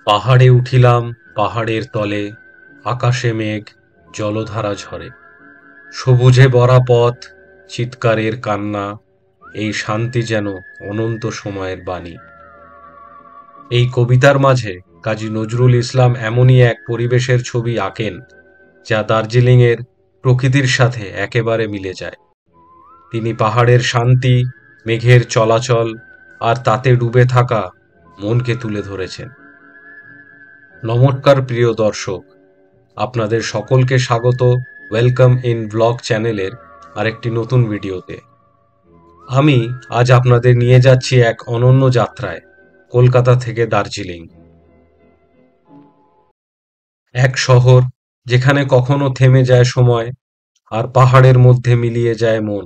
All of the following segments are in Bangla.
পাহাড়ে উঠিলাম, পাহাড়ের তলে আকাশে মেঘ, জলধারা ঝরে, সবুজে ভরা পথ, চিৎকারের কান্না, এই শান্তি যেন অনন্ত সময়ের বাণী। এই কবিতার মাঝে কাজী নজরুল ইসলাম এমনই এক পরিবেশের ছবি আঁকেন যা দার্জিলিংয়ের প্রকৃতির সাথে একেবারে মিলে যায়। তিনি পাহাড়ের শান্তি, মেঘের চলাচল আর তাতে ডুবে থাকা মনকে তুলে ধরেছেন। নমস্কার প্রিয় দর্শক, আপনাদের সকলকে স্বাগত ওয়েলকাম ইন ব্লগ চ্যানেলের আরেকটি নতুন ভিডিওতে। আমি আজ আপনাদের নিয়ে যাচ্ছি এক অনন্য যাত্রায়, কলকাতা থেকে দার্জিলিং। এক শহর যেখানে কখনো থেমে যায় সময় আর পাহাড়ের মধ্যে মিলিয়ে যায় মন।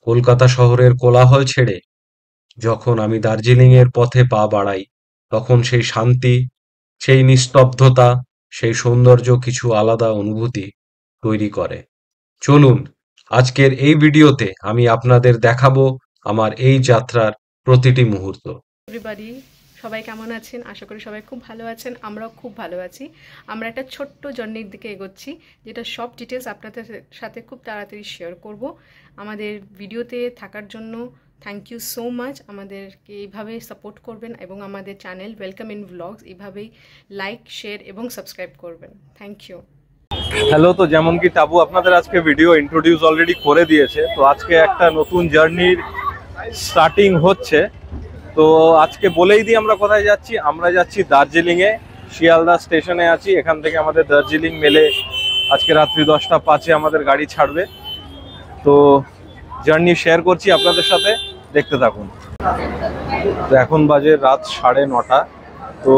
কলকাতা শহরের কোলাহল ছেড়ে যখন আমি দার্জিলিংয়ের পথে পা বাড়াই, তখন সেই শান্তি, সেই নিস্তব্ধতা, সেই সৌন্দর্য কিছু আলাদা অনুভূতি তৈরি করে। চলুন আজকের এই ভিডিওতে আমি আপনাদের দেখাবো আমার এই যাত্রার প্রতিটি মুহূর্ত। এভরিবাডি, সবাই কেমন আছেন? আশা করি সবাই খুব ভালো আছেন। আমরাও খুব ভালো আছি। আমরা একটা ছোট্ট জার্নির দিকে এগোচ্ছি, যেটা সব ডিটেলস আপনাদের সাথে খুব তাড়াতাড়ি শেয়ার করব। আমাদের ভিডিওতে থাকার জন্য থ্যাংক ইউ সো মাচ। আমাদেরকে এইভাবে সাপোর্ট করবেন এবং আমাদের চ্যানেল ওয়েলকাম ইন ব্লগস এইভাবেই লাইক, শেয়ার এবং সাবস্ক্রাইব করবেন। Thank you. হ্যালো, তো যেমন কি টাবু আপনাদের আজকে ভিডিও ইন্ট্রোডিউস অলরেডি করে দিয়েছে, তো আজকে একটা নতুন জার্নির স্টার্টিং হচ্ছে। তো আজকে বলেই দিই আমরা কোথায় যাচ্ছি। আমরা যাচ্ছি দার্জিলিংয়ে, শিয়ালদা স্টেশনে আছি। এখান থেকে আমাদের দার্জিলিং মেলে আজকে রাত্রি 10টা 5-এ আমাদের গাড়ি ছাড়বে। তো জার্নি শেয়ার করছি আপনাদের সাথে, দেখতে থাকুন। তো এখন বাজে রাত 9:30। তো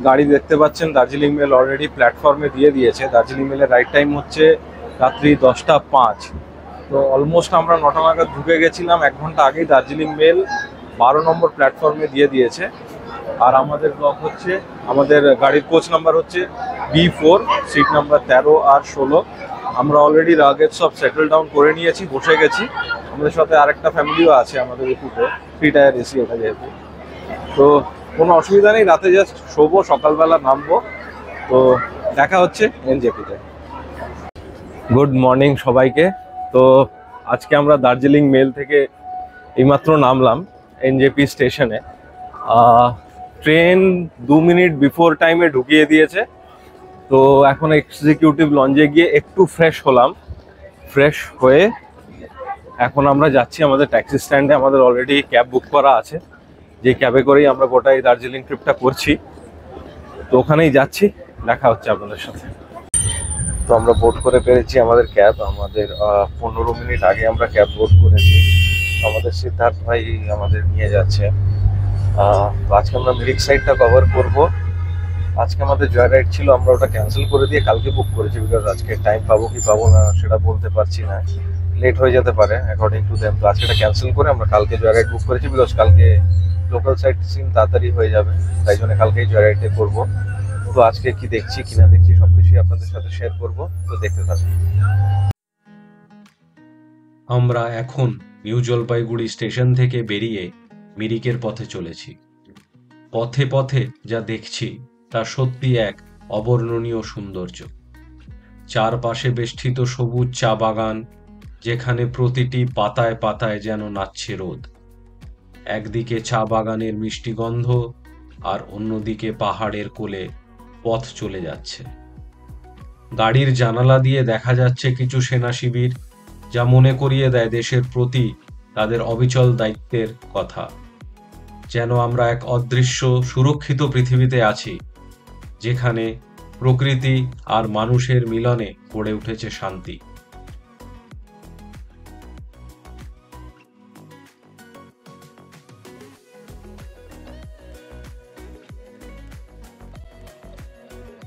গাড়ি দেখতে পাচ্ছেন দার্জিলিং মেল অলরেডি প্ল্যাটফর্মে দিয়ে দিয়েছে। দার্জিলিং মেলের রাইড টাইম হচ্ছে রাত্রি 10টা 5। তো অলমোস্ট আমরা 9টা নাগাদ ঢুকে গেছিলাম। 1 ঘন্টা আগেই দার্জিলিং মেল 12 নম্বর প্ল্যাটফর্মে দিয়ে দিয়েছে। আর আমাদের ব্লক হচ্ছে, আমাদের গাড়ির কোচ নাম্বার হচ্ছে B4, সিট নাম্বার 13 আর 16। আমরা অলরেডি রাগের সব সেটেল ডাউন করে নিয়েছি, বসে গেছি। আমাদের সাথে আরেকটা ফ্যামিলিও আছে আমাদের একুপে, 3 টায়ার এসি এটা যেহেতু। তো কোনো অসুবিধা নেই, রাতে জাস্ট শোবো, সকালবেলা নামবো। তো দেখা হচ্ছে এনজেপিতে। গুড মর্নিং সবাইকে। তো আজকে আমরা দার্জিলিং মেল থেকে এইমাত্র নামলাম এনজেপি স্টেশনে। ট্রেন 2 মিনিট বিফোর টাইমে ঢুকিয়ে দিয়েছে। তো এখন এক্সিকিউটিভ লঞ্চে গিয়ে একটু ফ্রেশ হলাম। ফ্রেশ হয়ে এখন আমরা যাচ্ছি আমাদের ট্যাক্সি স্ট্যান্ডে। আমাদের অলরেডি ক্যাব বুক করা আছে, যে ক্যাবে করেই আমরা গোটাই দার্জিলিং ট্রিপটা করছি। তো ওখানেই যাচ্ছি, দেখা হচ্ছে আপনাদের সাথে। তো আমরা বোর্ড করে পেরেছি আমাদের ক্যাব। আমাদের 15 মিনিট আগে আমরা ক্যাব বোর্ড করেছি। আমাদের সিদ্ধার্থ ভাই আমাদের নিয়ে যাচ্ছে। তো আজকে আমরা মিরিক সাইডটা কভার করব। আজকে আমাদের জয় রাইড ছিল, আমরা ওটা ক্যান্সেল করে দিয়ে কালকে বুক করেছি। বিকজ আজকে টাইম পাবো কি পাবো না সেটা বলতে পারছি না, লেট হয়ে যেতে পারে অ্যাকর্ডিং টু দেম। তো আজকে এটা ক্যান্সেল করে আমরা কালকে জয় রাইড বুক করেছি, বিকজ কালকে লোকাল সাইট সিন তাড়াতাড়ি হয়ে যাবে, তাই জন্য কালকেই জয় রাইডে করবো। তো আজকে কি দেখছি কি না দেখছি সবকিছুই আপনাদের সাথে শেয়ার করব, তো দেখতে থাকুন। আমরা এখন নিউ জলপাইগুড়ি স্টেশন থেকে বেরিয়ে মিরিকের পথে চলেছি। পথে পথে যা দেখছি তা সত্যি এক অবর্ণনীয় সৌন্দর্য। চারপাশে বেষ্টিত সবুজ চা বাগান, যেখানে প্রতিটি পাতায় পাতায় যেন নাচছে রোদ। একদিকে চা বাগানের মিষ্টি গন্ধ, আর অন্যদিকে পাহাড়ের কোলে পথ চলে যাচ্ছে। গাড়ির জানালা দিয়ে দেখা যাচ্ছে কিছু সেনা শিবির, যা মনে করিয়ে দেয় দেশের প্রতি তাদের অবিচল দায়িত্বের কথা। যেন আমরা এক অদৃশ্য সুরক্ষিত পৃথিবীতে আছি, যেখানে প্রকৃতি আর মানুষের মিলনে গড়ে উঠেছে শান্তি।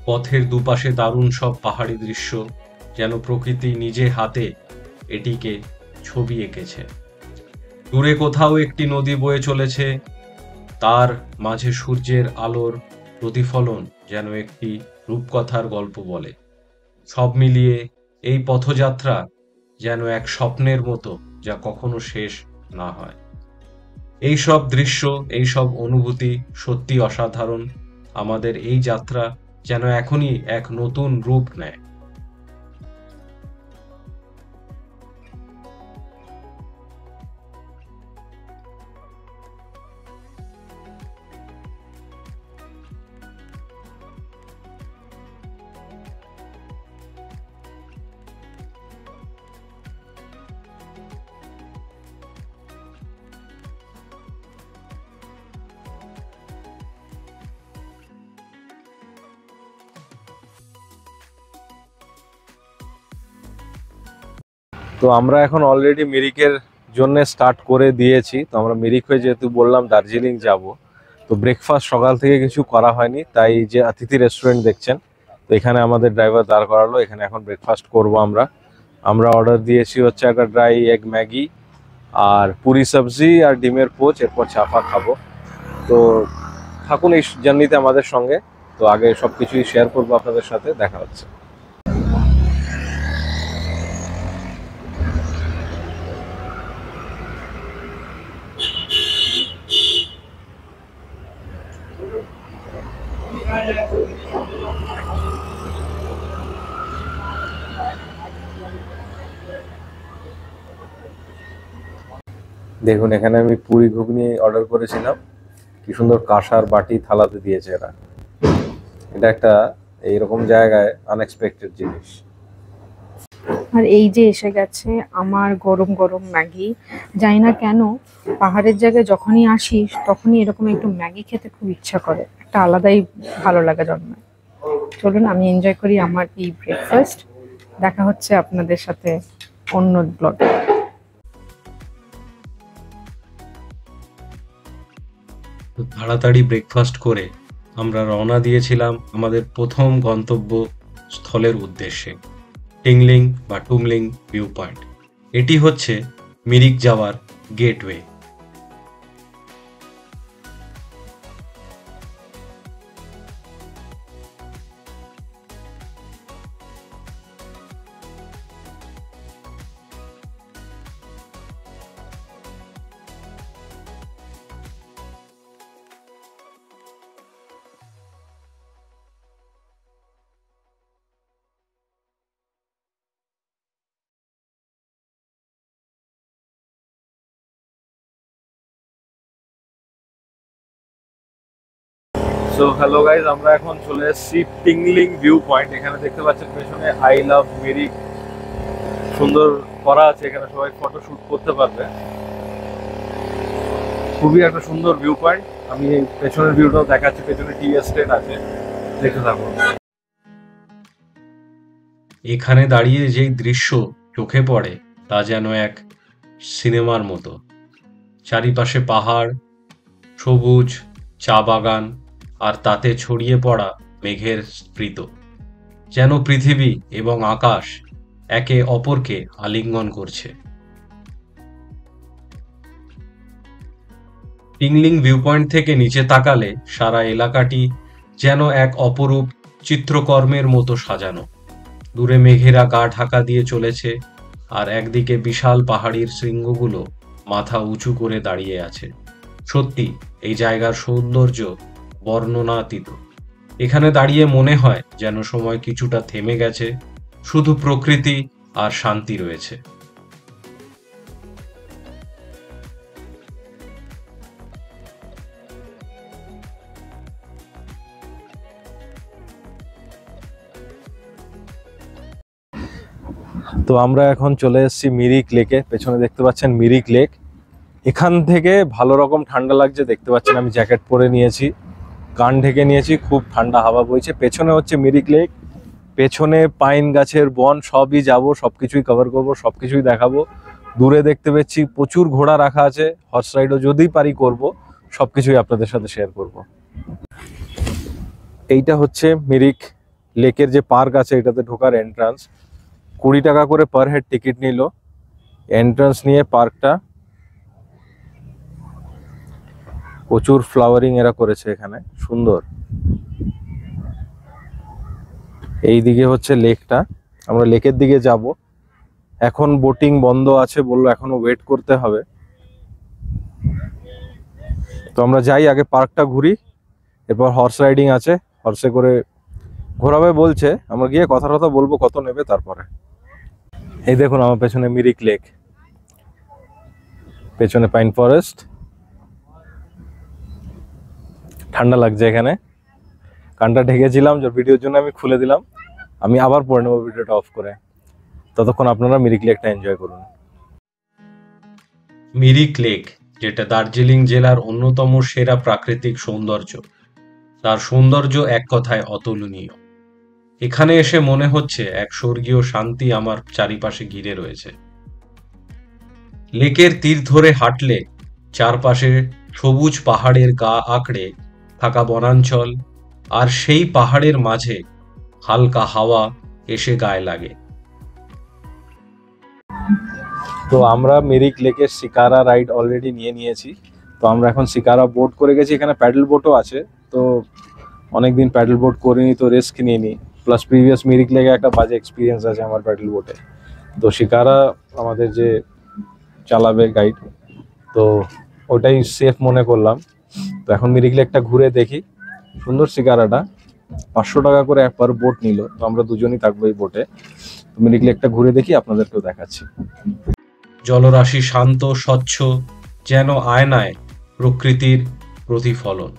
পথের দুপাশে দারুণ সব পাহাড়ি দৃশ্য, যেন প্রকৃতি নিজে হাতে এটিকে ছবি এঁকেছে। দূরে কোথাও একটি নদী বয়ে চলেছে, তার মাঝে সূর্যের আলোর প্রতিফলন যেন একটি রূপকথার গল্প বলে। সব মিলিয়ে এই পথযাত্রা যেন এক স্বপ্নের মতো, যা কখনো শেষ না হয়। এই সব দৃশ্য, এই সব অনুভূতি সত্যি অসাধারণ। আমাদের এই যাত্রা যেন এখনই এক নতুন রূপ নেয়। তো আমরা এখন অলরেডি মিরিকের জন্য স্টার্ট করে দিয়েছি। তো আমরা মিরিক হয়ে যেহেতু বললাম দার্জিলিং যাব, তো ব্রেকফাস্ট সকাল থেকে কিছু করা হয়নি, তাই যে অতিথি রেস্টুরেন্ট দেখছেন, তো এখানে আমাদের ড্রাইভার দাঁড় করালো, এখানে এখন ব্রেকফাস্ট করব আমরা অর্ডার দিয়েছি হচ্ছে একটা ড্রাই এগ ম্যাগি আর পুরি সবজি আর ডিমের পোচ, এরপর চাপা খাবো। তো থাকুন এই জার্নিতে আমাদের সঙ্গে। তো আগে সবকিছুই শেয়ার করবো আপনাদের সাথে, দেখা হচ্ছে। দেখুন এখানে আমি পুরি ঘুগনি অর্ডার করেছিলাম, কি সুন্দর কাঁসার বাটি থালাতে দিয়েছে এরা। এটা একটা এইরকম জায়গায় আনএক্সপেক্টেড জিনিস। আর এই যে এসে গেছে আমার গরম গরম ম্যাগি। জানি না কেন পাহাড়ের জায়গায় যখনই আসি তখনই এরকম একটু ম্যাগি খেতে খুব ইচ্ছা করে, একটা আলাদাই ভালো লাগা জন্মায়। চলুন আমি এনজয় করি আমার এই ব্রেকফাস্ট। দেখা হচ্ছে আপনাদের সাথে অন্য ব্লগে। তাড়াতাড়ি ব্রেকফাস্ট করে আমরা রওনা দিয়েছিলাম আমাদের প্রথম গন্তব্য স্থলের উদ্দেশ্যে, টিংলিং বা টুংলিং ভিউ পয়েন্ট। এটি হচ্ছে মিরিক যাওয়ার গেটওয়ে। সো হ্যালো গাইজ, আমরা এখন চলে এসেছি টিংলিং ভিউ পয়েন্ট। এখানে দেখতে পাচ্ছেন পেছনে আই লাভ মিরিক সুন্দর করা আছে, এখানে সবাই ফটো শুট করতে পারবে। খুবই একটা সুন্দর ভিউ পয়েন্ট। আমি পেছনের ভিউটাও দেখাচ্ছি, পেছনে টি এস্টেট আছে, দেখতে থাকুন। এখানে দাঁড়িয়ে যেই দৃশ্য চোখে পড়ে তা যেন এক সিনেমার মতো। চারিপাশে পাহাড়, সবুজ, চা বাগান আর তাতে ছড়িয়ে পড়া মেঘের স্ফীত, যেন পৃথিবী এবং আকাশ একে অপরকে আলিঙ্গন করছে। টিংলিং ভিউ পয়েন্ট থেকে নিচে তাকালে সারা এলাকাটি যেন এক অপরূপ চিত্রকর্মের মতো সাজানো। দূরে মেঘেরা গা ঢাকা দিয়ে চলেছে, আর একদিকে বিশাল পাহাড়ির শৃঙ্গগুলো মাথা উঁচু করে দাঁড়িয়ে আছে। সত্যি এই জায়গার সৌন্দর্য বর্ণনাতীত। এখানে দাঁড়িয়ে মনে হয় যেন সময় কিছুটা থেমে গেছে, শুধু প্রকৃতি আর শান্তি রয়েছে। তো আমরা এখন চলে এসেছি মিরিক লেকে। পেছনে দেখতে পাচ্ছেন মিরিক লেক। এখান থেকে ভালো রকম ঠান্ডা লাগছে, দেখতে পাচ্ছেন আমি জ্যাকেট পরে নিয়েছি, কান ঢেকে নিয়েছি, খুব ঠান্ডা হাওয়া বইছে। পেছনে হচ্ছে মিরিক লেক, পেছনে পাইন গাছের বন, সবই যাব, সবকিছুই কভার করব, সবকিছুই দেখাবো। দূরে দেখতে পাচ্ছি প্রচুর ঘোড়া রাখা আছে, হর্স রাইডও যদি পারি করব, সবকিছুই আপনাদের সাথে শেয়ার করব। এইটা হচ্ছে মিরিক লেকের যে পার্ক আছে, এটাতে ঢোকার এন্ট্রান্স। 20 টাকা করে পার হেড টিকিট নিল। এন্ট্রান্স নিয়ে পার্কটা প্রচুর ফ্লাওয়ারিং এরা করেছে এখানে, সুন্দর। এই দিকে হচ্ছে লেকটা, আমরা লেকের দিকে যাব। এখন বোটিং বন্ধ আছে, বললো এখনো ওয়েট করতে হবে। তো আমরা যাই, আগে পার্কটা ঘুরি, এরপর হর্স রাইডিং আছে, হর্সে করে ঘোরাবে বলছে, আমরা গিয়ে কথা টথা বলবো কত নেবে তারপরে। এই দেখুন আমার পেছনে মিরিক লেক, পেছনে পাইন ফরেস্ট, ঠান্ডা লাগছে এখানে, কানটা ঢেকেছিলাম যে ভিডিওর জন্য আমি খুলে দিলাম, আমি আবার পরে নেবো ভিডিওটা অফ করে। ততক্ষণ আপনারা মিরিক লেকটা এনজয় করুন। মিরিক লেক, যেটা দার্জিলিং জেলার অন্যতম সেরা প্রাকৃতিক সৌন্দর্য, তার সৌন্দর্য এক কথায় অতুলনীয়। এখানে এসে মনে হচ্ছে এক স্বর্গীয় শান্তি আমার চারিপাশে ঘিরে রয়েছে। লেকের তীর ধরে হাঁটলে চারপাশে সবুজ পাহাড়ের গা আঁকড়ে থাকা বনাঞ্চল, আর সেই পাহাড়ের মাঝে হালকা হাওয়া এসে গায়ে লাগে। তো আমরা মিরিক লেকের শিকারা রাইড অলরেডি নিয়েছি। তো আমরা এখন শিকারা বোট করে গেছি, এখানে প্যাডেল বোটও আছে। তো অনেকদিন প্যাডেল বোট করিনি, তো রিস্ক নিয়ে নিই, প্লাস প্রিভিয়াস মিরিক লেকে একটা বাজে এক্সপিরিয়েন্স আছে আমার প্যাডেল বোটে। তো শিকারা আমাদের যে চালাবে গাইড, তো ওটাই সেফ মনে করলাম। তো এখন মিরিক লেকটা ঘুরে দেখি। সুন্দর শিকারাটা, 500 টাকা করে পার বোট নিল, তো আমরা দুজনই থাকবো এই বোটে। তো মিরিক লেকটা ঘুরে দেখি, আপনাদেরকেও দেখাচ্ছি। জলরাশি শান্ত স্বচ্ছ, যেন আয়নায় প্রকৃতির প্রতিফলন।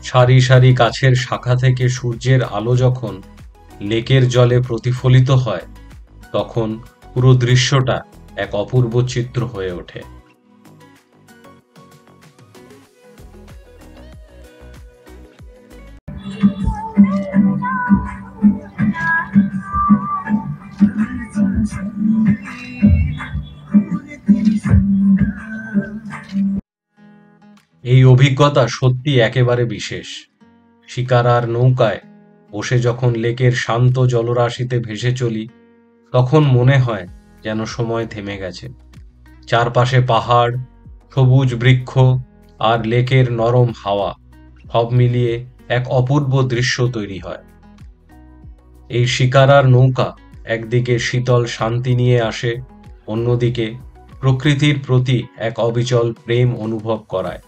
সারি সারি গাছের শাখা থেকে সূর্যের আলো যখন লেকের জলে প্রতিফলিত হয়, তখন পুরো দৃশ্যটা এক অপূর্ব চিত্র হয়ে ওঠে। এই অভিজ্ঞতা সত্যি একেবারে বিশেষ। শিকারার নৌকায় বসে যখন লেকের শান্ত জলরাশিতে ভেসে চলি, তখন মনে হয় যেন সময় থেমে গেছে। চারপাশে পাহাড়, সবুজ বৃক্ষ আর লেকের নরম হাওয়া, সব মিলিয়ে এক অপূর্ব দৃশ্য তৈরি হয়। এই শিকারার নৌকা একদিকে শীতল শান্তি নিয়ে আসে, অন্যদিকে প্রকৃতির প্রতি এক অবিচল প্রেম অনুভব করায়।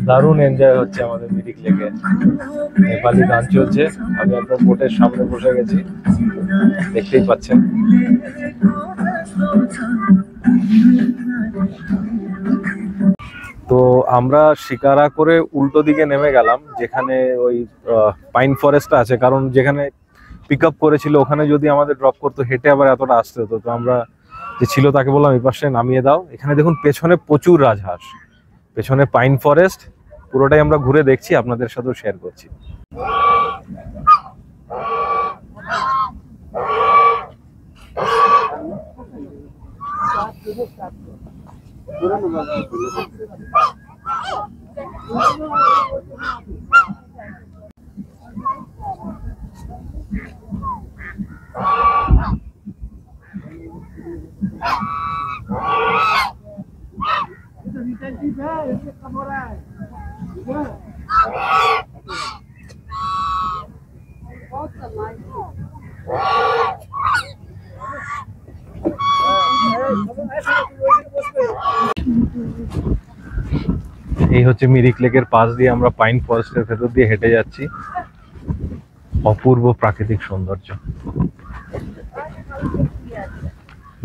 দারুণ এনজয় হচ্ছে আমাদের মিরিক লেকে। নেপালি গান চলছে, আমি একদম বোটের সামনে বসে গেছি, দেখতেই পাচ্ছেন। তো আমরা শিকারা করে উল্টো দিকে নেমে গেলাম, যেখানে ওই পাইন ফরেস্টটা আছে। কারণ যেখানে পিক আপ করেছিল ওখানে যদি আমাদের ড্রপ করতো, হেঁটে আবার এতটা আসতে হতো। তো আমরা যে ছিল তাকে বললাম এই পাশে নামিয়ে দাও। এখানে দেখুন পেছনে প্রচুর রাজহাঁস, পেছনে পাইন ফরেস্ট, পুরোটাই আমরা ঘুরে দেখছি, আপনাদের সাথেও শেয়ার করছি। এই হচ্ছে মিরিক লেকের পাশ দিয়ে আমরা পাইন ফরেস্টের ভেতর দিয়ে হেঁটে যাচ্ছি। অপূর্ব প্রাকৃতিক সৌন্দর্য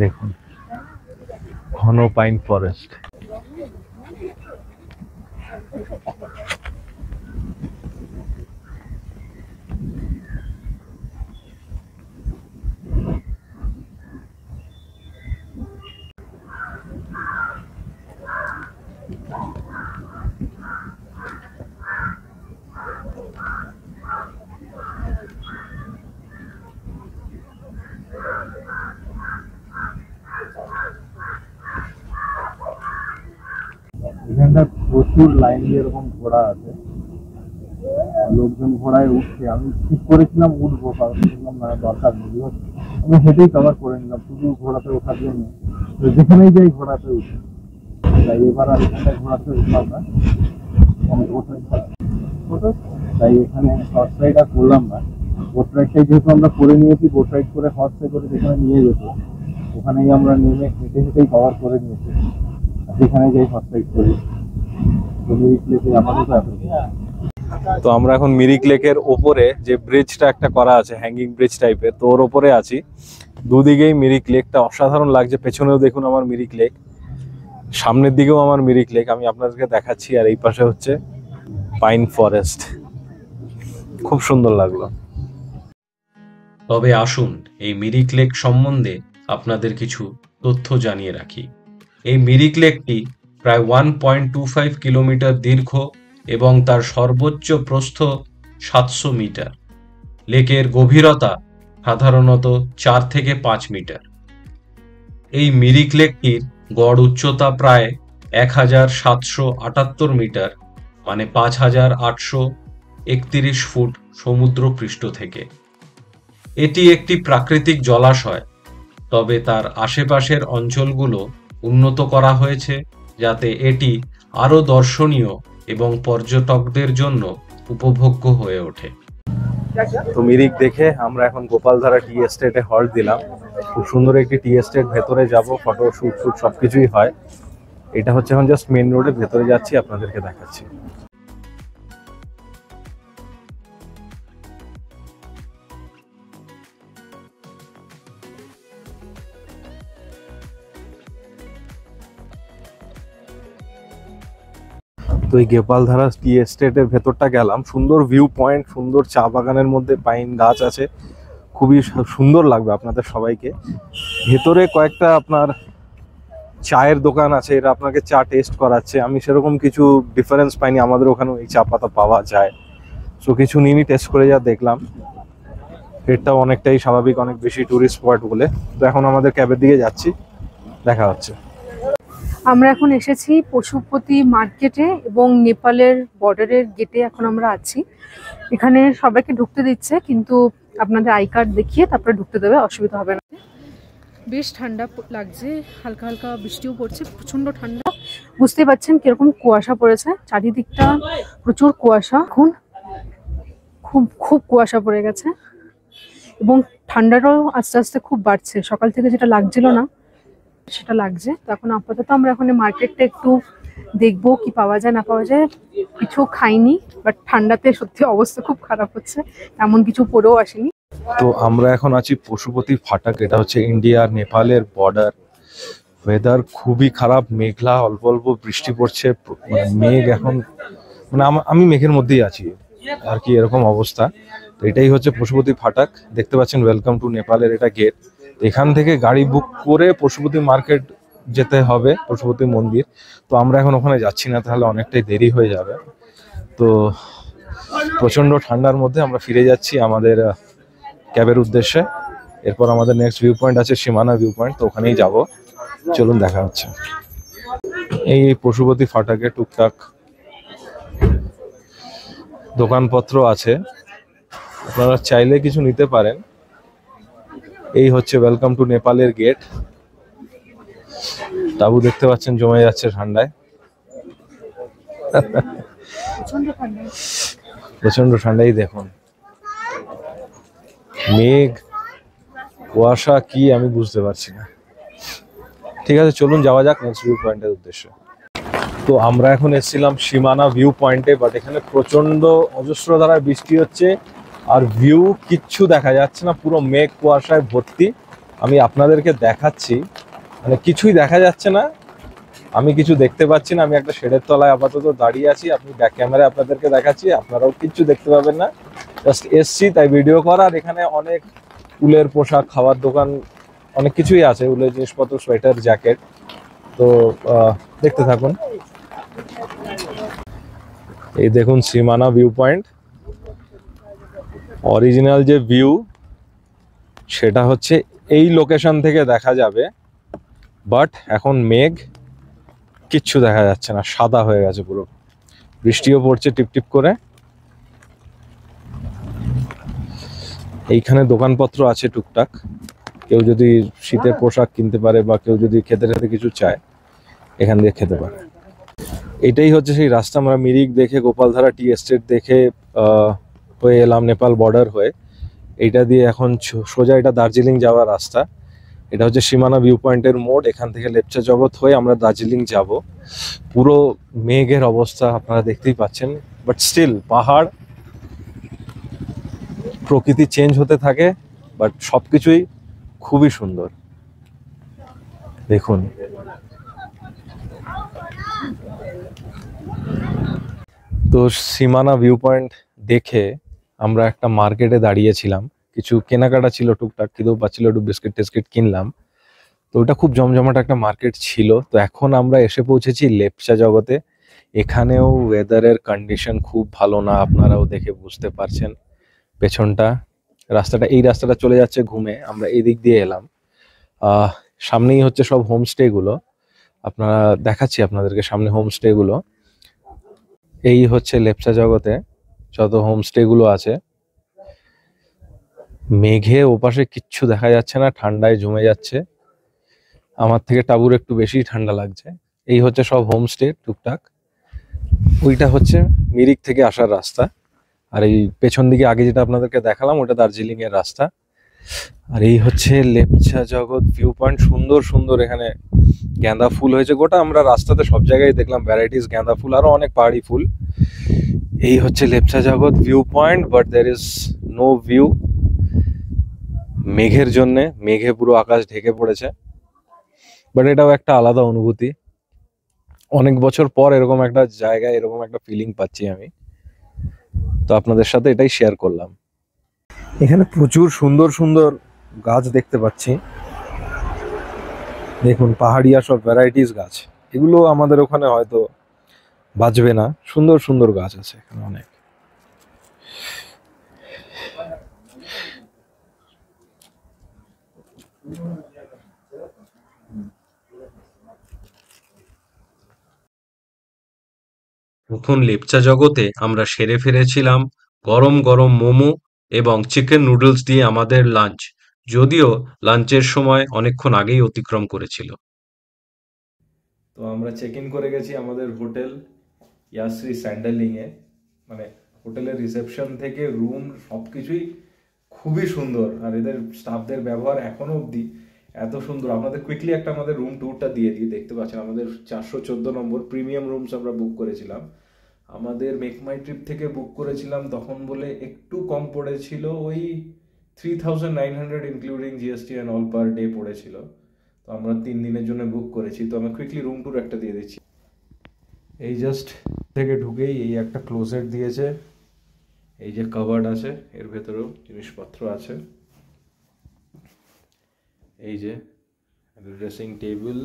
দেখুন, ঘন পাইন ফরেস্ট। এখানটা প্রচুর লাইন দিয়ে এরকম ঘোড়া আছে, লোকজন ঘোড়ায় উঠছে। আমি ঠিক করেছিলাম উঠবো, কারণ দেখলাম না দরকার নেই, আমি হেঁটেই কভার করে নিলাম শুধু ঘোড়াতে ওঠার জন্য। যেখানেই যাই ঘোড়াতে উঠি, তাই এবার আর এখানটায় ঘোড়াতে উঠলাম না, তাই এখানে হর্স রাইড আর করলাম না। বোট রাইডটাই যেহেতু আমরা করে নিয়েছি, বোট রাইড করে হর্সে করে যেখানে নিয়ে যেত ওখানেই আমরা নেমে হেঁটে হেঁটেই কভার করে নিয়েছি, সেখানে যাই ফার্স্ট রাইড করি। তো মিরিক লেকে আপাতত এতটুকু। তো আমরা এখন মিরিক লেকের ওপরে যে ব্রিজটা একটা করা আছে, হ্যাঙ্গিং ব্রিজ টাইপের, তো ওর ওপরে আছি। দুদিকেই মিরিক লেকটা অসাধারণ লাগছে। পেছনেও দেখুন আমার মিরিক লেক, সামনের দিকেও আমার মিরিক লেক, আমি আপনাদেরকে দেখাচ্ছি। আর এই পাশে হচ্ছে পাইন ফরেস্ট, খুব সুন্দর লাগলো। তবে আসুন এই মিরিক লেক সম্বন্ধে আপনাদের কিছু তথ্য জানিয়ে রাখি। এই মিরিক লেকটি প্রায় 1.25 কিলোমিটার দীর্ঘ এবং তার সর্বোচ্চ প্রস্থ 700 মিটার। লেকের গভীরতা সাধারণত 4 থেকে 5 মিটার। এই মিরিক লেকটির গড় উচ্চতা প্রায় 1778 মিটার, মানে 5831 ফুট সমুদ্র পৃষ্ঠ থেকে। এটি একটি প্রাকৃতিক জলাশয়, তবে তার আশেপাশের অঞ্চলগুলো উন্নত করা হয়েছে যাতে এটি আরও দর্শনীয় এবং পর্যটকদের জন্য উপভোগ্য হয়ে ওঠে। তো মিরিক দেখে আমরা এখন গোপালধারা টি এস্টেটে হল্ট দিলাম। খুব সুন্দর একটি টি এস্টেট, ভেতরে যাব, ফটো শুট সবকিছুই হয়। এটা হচ্ছে এখন জাস্ট মেন রোডের ভেতরে যাচ্ছি, আপনাদেরকে দেখাচ্ছি। তো এই গোপালধারা টি এস্টেটের ভেতরটা গেলাম, সুন্দর ভিউ পয়েন্ট, সুন্দর চা বাগানের মধ্যে পাইন গাছ আছে, খুবই সুন্দর লাগবে আপনাদের সবাইকে। ভেতরে কয়েকটা আপনার চায়ের দোকান আছে, এরা আপনাকে চা টেস্ট করাচ্ছে। আমি সেরকম কিছু ডিফারেন্স পাইনি, আমাদের ওখানে এই চা পাতা পাওয়া যায়, সো কিছু নিয়ে টেস্ট করে যা দেখলাম। রেটটাও অনেকটাই স্বাভাবিক, অনেক বেশি টুরিস্ট স্পট বলে। তো এখন আমাদের ক্যাবের দিকে যাচ্ছি, দেখা হচ্ছে। আমরা এখন এসেছি পশুপতি মার্কেটে এবং নেপালের বর্ডারের গেটে এখন আমরা আছি। এখানে সবাইকে ঢুকতে দিচ্ছে, কিন্তু আপনাদের আই কার্ড দেখিয়ে তারপরে ঢুকতে দেবে, অসুবিধা হবে না। বেশ ঠান্ডা লাগছে, হালকা হালকা বৃষ্টিও পড়ছে, প্রচন্ড ঠান্ডা। বুঝতে পারছেন কিরকম কুয়াশা পড়েছে, চারিদিকটা প্রচুর কুয়াশা। এখন খুব খুব কুয়াশা পড়ে গেছে এবং ঠান্ডাটাও আস্তে আস্তে খুব বাড়ছে। সকাল থেকে যেটা লাগছিল না সেটা লাগছে। তো এখন আপাতত আমরা এখন মার্কেটটা একটু দেখবো কি পাওয়া যায় না পাওয়া যায়। কিছু খাইনি, বাট ঠান্ডাতে সত্যি অবস্থা খুব খারাপ হচ্ছে, এমন কিছু পরেও আসেনি। তো আমরা এখন আছি পশুপতি ফাটাক, এটা হচ্ছে ইন্ডিয়া আর নেপালের বর্ডার। ওয়েদার খুবই খারাপ, মেঘলা, অল্প অল্প বৃষ্টি পড়ছে, মানে মেঘ এখন, মানে আমি মেঘের মধ্যেই আছি আর কি, এরকম অবস্থা। তো এটাই হচ্ছে পশুপতি ফাটাক, দেখতে পাচ্ছেন ওয়েলকাম টু নেপালের এটা গেট। এখান থেকে গাড়ি বুক করে পশুপতি মার্কেট যেতে হবে, পশুপতি মন্দির। তো আমরা এখন ওখানে যাচ্ছি না, তাহলে অনেকটাই দেরি হয়ে যাবে। তো প্রচন্ড ঠান্ডার মধ্যে আমরা ফিরে যাচ্ছি আমাদের ক্যাবের উদ্দেশ্যে। এরপর আমাদের নেক্সট ভিউ পয়েন্ট আছে সীমানা ভিউ পয়েন্ট, তো ওখানেই যাব। চলুন দেখা হচ্ছে। এই পশুপতি ফাটাকে টুকটাক দোকানপত্র আছে, আপনারা চাইলে কিছু নিতে পারেন। এই হচ্ছে ওয়েলকাম টু নেপালের গেট। তাবু দেখতে পাচ্ছেন জমে যাচ্ছে ঠান্ডায়, প্রচন্ড ঠান্ডাই। দেখুন মেঘ, কুয়াশা, কি আমি বুঝতে পারছি না। ঠিক আছে, চলুন যাওয়া যাক নেক্সট ভিউ পয়েন্টের উদ্দেশ্যে। তো আমরা এখন এসেছিলাম সীমানা ভিউ পয়েন্টে, বাট এখানে প্রচন্ড অজস্র ধারায় বৃষ্টি হচ্ছে আর ভিউ কিচ্ছু দেখা যাচ্ছে না, পুরো মেঘ কুয়াশায় ভর্তি। আমি আপনাদেরকে দেখাচ্ছি, মানে কিছুই দেখা যাচ্ছে না, আমি কিছু দেখতে পাচ্ছি না। আমি একটা শেডের তলায় আপাতত দাঁড়িয়ে আছি, আপনি ব্যাক ক্যামেরায় আপনাদেরকে দেখাচ্ছি, আপনারাও কিচ্ছু দেখতে পাবেন না। জাস্ট এসছি তাই ভিডিও করা। আর এখানে অনেক উলের পোশাক, খাবার দোকান, অনেক কিছুই আছে, উলের জিনিসপত্র, সোয়েটার, জ্যাকেট। তো দেখতে থাকুন। এই দেখুন সীমানা ভিউ পয়েন্ট, অরিজিনাল যে ভিউ সেটা হচ্ছে এই লোকেশন থেকে দেখা যাবে, বাট এখন মেঘ, কিচ্ছু দেখা যাচ্ছে না, সাদা হয়ে গেছে পুরো। বৃষ্টিও পড়ছে টিপটিপ করে। এইখানে দোকানপত্র আছে টুকটাক, কেউ যদি শীতের পোশাক কিনতে পারে বা কেউ যদি খেতে খেতে কিছু চায় এখান দিয়ে খেতে পারে। এটাই হচ্ছে সেই রাস্তা। আমরা মিরিক দেখে, গোপালধারা টি এস্টেট দেখে হয়ে এলাম নেপাল বর্ডার হয়ে। এইটা দিয়ে এখন সোজা এটা দার্জিলিং যাওয়ার রাস্তা। এটা হচ্ছে সীমানা ভিউ পয়েন্টের মোড়। এখান থেকে লেপচা জগৎ হয়ে আমরা দার্জিলিং যাব। পুরো মেঘের অবস্থা আপনারা দেখতেই পাচ্ছেন, বাট স্টিল পাহাড়, প্রকৃতি চেঞ্জ হতে থাকে, বাট সবকিছুই খুবই সুন্দর। দেখুন, তো সীমানা ভিউ পয়েন্ট দেখে আমরা একটা মার্কেটে দাঁড়িয়েছিলাম, কিছু কেনাকাটা ছিল, টুকটাক খিদেও পাচ্ছিল, একটু বিস্কিট টিস্কিট কিনলাম। তো ওটা খুব জমজমাট একটা মার্কেট ছিল। তো এখন আমরা এসে পৌঁছেছি লেপচা জগতে। এখানেও ওয়েদারের কন্ডিশন খুব ভালো না, আপনারাও দেখে বুঝতে পারছেন। পেছনটা রাস্তাটা, এই রাস্তাটা চলে যাচ্ছে ঘুমে, আমরা এই দিক দিয়ে এলাম। সামনেই হচ্ছে সব হোমস্টে গুলো, আপনারা দেখাচ্ছি আপনাদেরকে সামনে হোমস্টে গুলো। এই হচ্ছে লেপচা জগতে যত হোমস্টে গুলো আছে। মেঘে ওপাশে কিচ্ছু দেখা যাচ্ছে না, ঠান্ডায় জমে যাচ্ছে। আমার থেকে টাবুর একটু বেশি ঠান্ডা লাগছে। এই হচ্ছে সব হোমস্টে টুকটাক। ওইটা হচ্ছে মিরিক থেকে আসার রাস্তা, আর এই পেছন দিকে আগে যেটা আপনাদেরকে দেখালাম ওটা দার্জিলিং এর রাস্তা। আর এই হচ্ছে লেপচা জগৎ ভিউ পয়েন্ট। সুন্দর সুন্দর এখানে গাঁদা ফুল হয়েছে গোটা, আমরা রাস্তাতে সব জায়গায় দেখলাম ভ্যারাইটিস গাঁদা ফুল, আরো অনেক পাহাড়ি ফুল। এই হচ্ছে Lepcha Jagat view point, but there is no view মেঘের জন্যে। মেঘে পুরো আকাশ ঢেকে পড়েছে, বাট এটাও একটা আলাদা অনুভূতি। অনেক বছর পর এরকম একটা জায়গায় এরকম একটা ফিলিং পাচ্ছি আমি, তো আপনাদের সাথে এটাই শেয়ার করলাম। এখানে প্রচুর সুন্দর সুন্দর গাছ দেখতে পাচ্ছি। দেখুন, পাহাড়িয়া সব ভ্যারাইটিস গাছ, এগুলো আমাদের ওখানে হয়তো বাঁচবে না। সুন্দর সুন্দর গাছ আছে এখানে অনেক। নতুন লেপচা জগতে আমরা সেরে ফেলেছিলাম গরম গরম মোমো এবং চিকেন নুডলস দিয়ে আমাদের লাঞ্চ, যদিও লাঞ্চের সময় অনেকক্ষণ আগেই অতিক্রম করেছিল। তো আমরা চেক ইন করে গেছি আমাদের হোটেল ইয়াশ্রী স্যান্ডেলিং এ। মানে হোটেলের রিসেপশন থেকে রুম সবকিছুই খুবই সুন্দর, আর এদের স্টাফদের ব্যবহার এখনো অবধি এত সুন্দর। আপনাদের কুইকলি একটা আমাদের রুম ট্যুরটা দিয়ে দিই। দেখতে পাচ্ছেন আমাদের 414 নম্বর প্রিমিয়াম রুমস আমরা বুক করেছিলাম। আমাদের মেক মাই ট্রিপ থেকে বুক করেছিলাম তখন বলে একটু কম পড়েছিল, ওই 3900 including GST and all per day পড়েছিল। তো আমরা 3 দিনের জন্য বুক করেছি। তো আমি কুইকলি রুম ট্যুর একটা দিয়ে দিচ্ছি। এই জাস্ট থেকে ঢুকেই এই একটা ক্লোজেট দিয়েছে, এই যে কাভার্ড আছে এর ভেতরেও জিনিসপত্র আছে। এই যে ড্রেসিং টেবিল,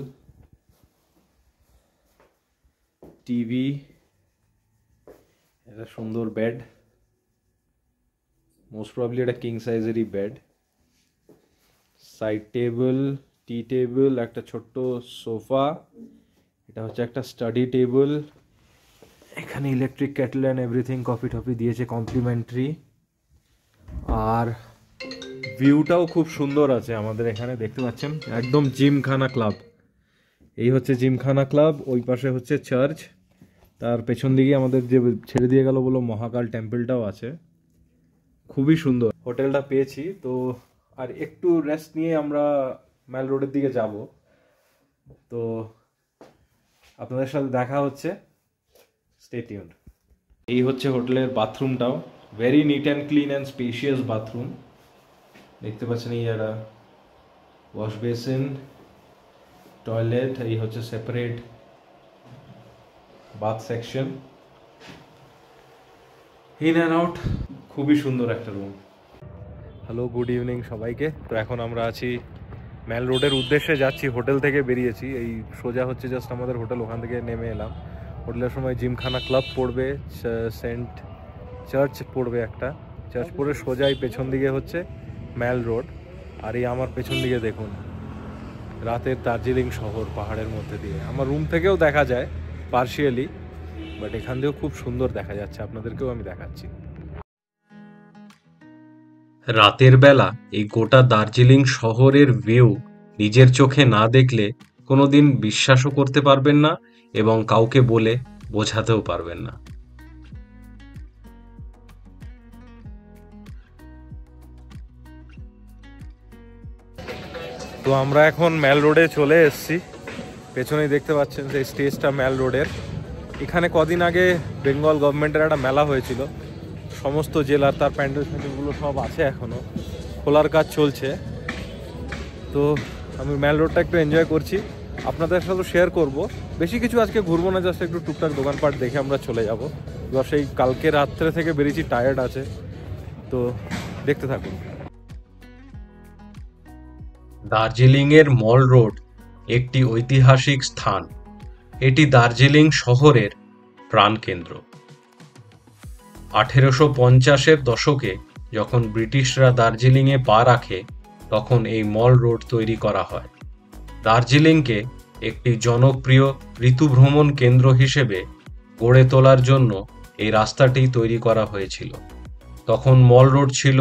টিভি, এটা সুন্দর বেড, মোস্ট প্রবাবলি এটা কিং সাইজেরই বেড, সাইড টেবিল, টি টেবিল, একটা ছোট্ট সোফা, এটা হচ্ছে একটা স্টাডি টেবিল। এখানে electric Kettle and everything, coffee toffee দিয়েছে কমপ্লিমেন্টারি। আর ভিউটাও খুব সুন্দর আছে আমাদের এখানে, দেখতে পাচ্ছেন একদম জিমখানা ক্লাব। এই হচ্ছে জিমখানা ক্লাব, ওই পাশে হচ্ছে চার্চ, তার পেছন দিকে আমাদের যে ছেড়ে দিয়ে গেল বলো মহাকাল টেম্পলটাও আছে। খুবই সুন্দর হোটেলটা পেয়েছি। তো আর একটু রেস্ট নিয়ে আমরা ম্যাল রোডের দিকে যাব। তো আপনাদের সাথে দেখা হচ্ছে, স্টে টিউনড। এই হচ্ছে হোটেলের বাথরুমটাও, very neat and clean and spacious bathroom. দেখতে পাচ্ছেন এই একটা ওয়াশ বেসিন, টয়লেট, এই হচ্ছে separate bath section, in and out. খুবই সুন্দর একটা রুম। হ্যালো, গুড ইভিনিং সবাইকে। তো এখন আমরা আছি ম্যাল রোডের উদ্দেশ্যে যাচ্ছি, হোটেল থেকে বেরিয়েছি। এই সোজা হচ্ছে জাস্ট আমাদের হোটেল, ওখান থেকে নেমে এলাম। হোটেলের সময় জিমখানা ক্লাব পড়বে, সেন্ট চার্চ পড়বে, একটা চার্চ পড়ে সোজাই পেছন দিকে হচ্ছে ম্যাল রোড। আর এই আমার পেছন দিকে দেখুন রাতের দার্জিলিং শহর পাহাড়ের মধ্যে দিয়ে। আমার রুম থেকেও দেখা যায় পার্শিয়ালি, বাট এখান থেকেও খুব সুন্দর দেখা যাচ্ছে, আপনাদেরকেও আমি দেখাচ্ছি। রাতের বেলা এই গোটা দার্জিলিং শহরের ভিউ নিজের চোখে না দেখলে কোনোদিন বিশ্বাসও করতে পারবেন না এবং কাউকে বলে বোঝাতেও পারবেন না। তো আমরা এখন ম্যাল রোডে চলে এসেছি। পেছনেই দেখতে পাচ্ছেন যে স্টেজটা ম্যাল রোডের। এখানে কদিন আগে বেঙ্গল গভর্নমেন্টের একটা মেলা হয়েছিল, সমস্ত জেলার তার প্যান্ডেল ফ্যান্ডেলগুলো সব আছে, এখনও খোলার কাজ চলছে। তো আমি ম্যাল রোডটা একটু এনজয় করছি, আপনাদের সাথে শেয়ার করব। বেশি কিছু আজকে ঘুরবো না, জাস্ট একটু টুকটাক দোকানপাট দেখে আমরা চলে যাব। এবার সেই কালকে রাত্রে থেকে বেরিয়েছি, টায়ার্ড আছে, তো দেখতে থাকুন। দার্জিলিংয়ের মল রোড একটি ঐতিহাসিক স্থান। এটি দার্জিলিং শহরের প্রাণকেন্দ্র। 1850-এর দশকে যখন ব্রিটিশরা দার্জিলিংয়ে পা রাখে, তখন এই মল রোড তৈরি করা হয়। দার্জিলিংকে একটি জনপ্রিয় ঋতুভ্রমণ কেন্দ্র হিসেবে গড়ে তোলার জন্য এই রাস্তাটি তৈরি করা হয়েছিল। তখন মল রোড ছিল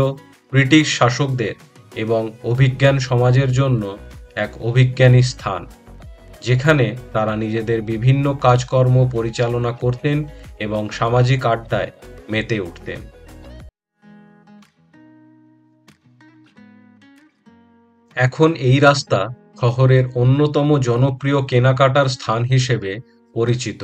ব্রিটিশ শাসকদের এবং অভিজ্ঞান সমাজের জন্য এক অভিজ্ঞানী স্থান, যেখানে তারা নিজেদের বিভিন্ন কাজকর্ম পরিচালনা করতেন এবং সামাজিক আড্ডায় মেতে উঠতেন। এখন এই রাস্তা শহরের অন্যতম জনপ্রিয় কেনাকাটার স্থান হিসেবে পরিচিত।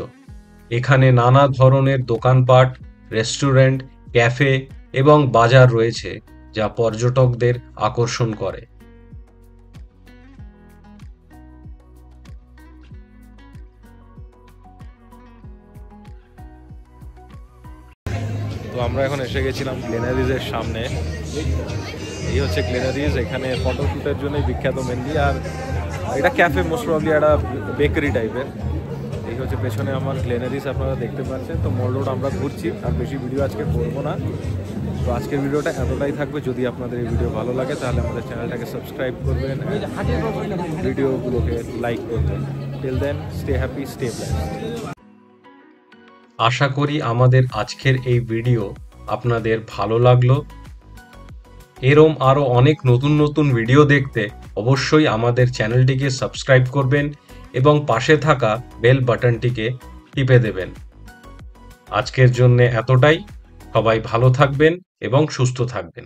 এখানে নানা ধরনের দোকানপাট, রেস্টুরেন্ট, ক্যাফে এবং বাজার রয়েছে, যা পর্যটকদের আকর্ষণ করে। তো আমরা এখন এসে গেছিলাম গ্লেনারিজের সামনে। এই হচ্ছে গ্লেনারিজ, এখানে ফটোশ্যুটের জন্যই বিখ্যাত মেনলি। আর এটা ক্যাফে, মোস্ট প্রবাবলি একটা বেকারি টাইপের। এই হচ্ছে পেছনে আমার গ্লেনারিজ, আপনারা দেখতে পাচ্ছেন। তো মল রোড আমরা ঘুরছি, আর বেশি ভিডিও আজকে করবো না। তো আজকের ভিডিওটা এতটাই থাকবে। যদি আপনাদের এই ভিডিও ভালো লাগে তাহলে আমাদের চ্যানেলটাকে সাবস্ক্রাইব করবেন, ভিডিওগুলোকে লাইক করবেন। Till then, stay happy, stay blessed. আশা করি আমাদের আজকের এই ভিডিও আপনাদের ভালো লাগলো। এরম আরো অনেক নতুন নতুন ভিডিও দেখতে অবশ্যই আমাদের চ্যানেলটিকে সাবস্ক্রাইব করবেন এবং পাশে থাকা বেল বাটনটিকে টিপে দেবেন। আজকের জন্য এতটাই। সবাই ভালো থাকবেন এবং সুস্থ থাকবেন।